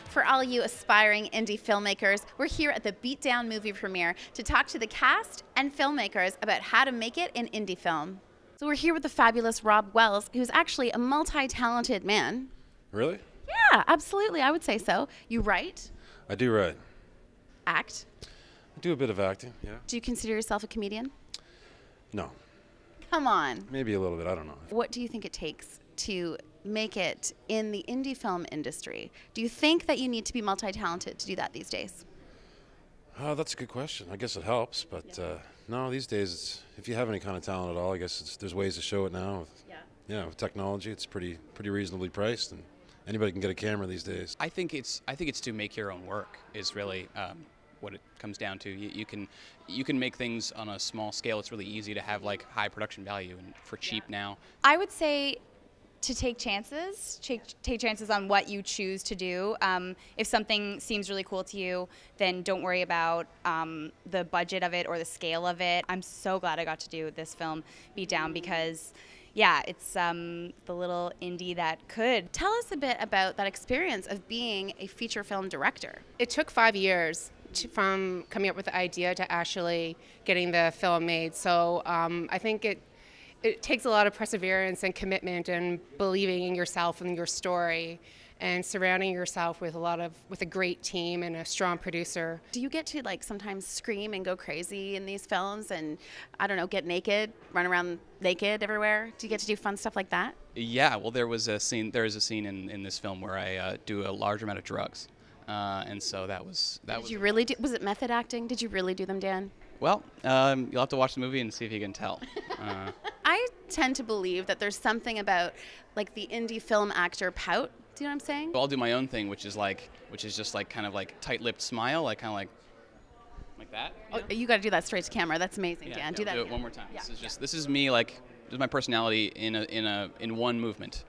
For all you aspiring indie filmmakers, we're here at the Beatdown movie premiere to talk to the cast and filmmakers about how to make it in indie film. So we're here with the fabulous Rob Wells, who's actually a multi-talented man. Really? Yeah, absolutely, I would say so. You write? I do write. Act? I do a bit of acting, yeah. Do you consider yourself a comedian? No. Come on. Maybe a little bit, I don't know. What do you think it takes to make it in the indie film industry? Do you think that you need to be multi-talented to do that these days? Oh, that's a good question. I guess it helps, but no, these days, if you have any kind of talent at all, I guess there's ways to show it now. With technology, it's pretty reasonably priced, and anybody can get a camera these days. I think it's to make your own work is really what it comes down to. You can make things on a small scale. It's really easy to have like high production value and for cheap now. I would say to take chances on what you choose to do. If something seems really cool to you, then don't worry about the budget of it or the scale of it. I'm so glad I got to do this film, Beatdown, because yeah, it's the little indie that could. Tell us a bit about that experience of being a feature film director. It took 5 years from coming up with the idea to actually getting the film made. So I think it takes a lot of perseverance and commitment and believing in yourself and your story and surrounding yourself with a great team and a strong producer. Do you get to like sometimes scream and go crazy in these films and, I don't know, get naked, run around naked everywhere? Do you get to do fun stuff like that? Yeah, well there is a scene in this film where I do a large amount of drugs. And so that was. Did you really do, was it method acting? Did you really do them, Dan? Well, you'll have to watch the movie and see if you can tell. I tend to believe that there's something about like the indie film actor pout. Do you know what I'm saying? I'll do my own thing, which is just like kind of like tight-lipped smile, like kind of like that. Oh, you got to do that straight to camera. That's amazing, yeah, Dan. Do that. Do it one more time. Yeah. This is me, like this is my personality in one movement.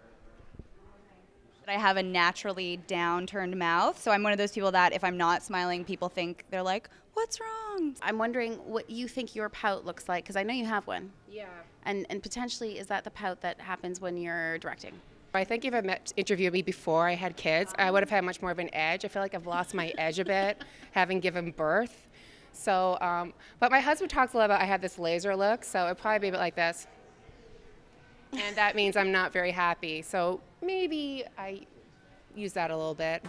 I have a naturally downturned mouth, so I'm one of those people that if I'm not smiling, people think they're like, "What's wrong?" I'm wondering what you think your pout looks like, because I know you have one. Yeah. And potentially, is that the pout that happens when you're directing? I think if you interviewed me before I had kids, I would have had much more of an edge. I feel like I've lost my edge a bit, having given birth. So, but my husband talks a lot about I have this laser look, so it'd probably be a bit like this. And that means I'm not very happy. So maybe I use that a little bit.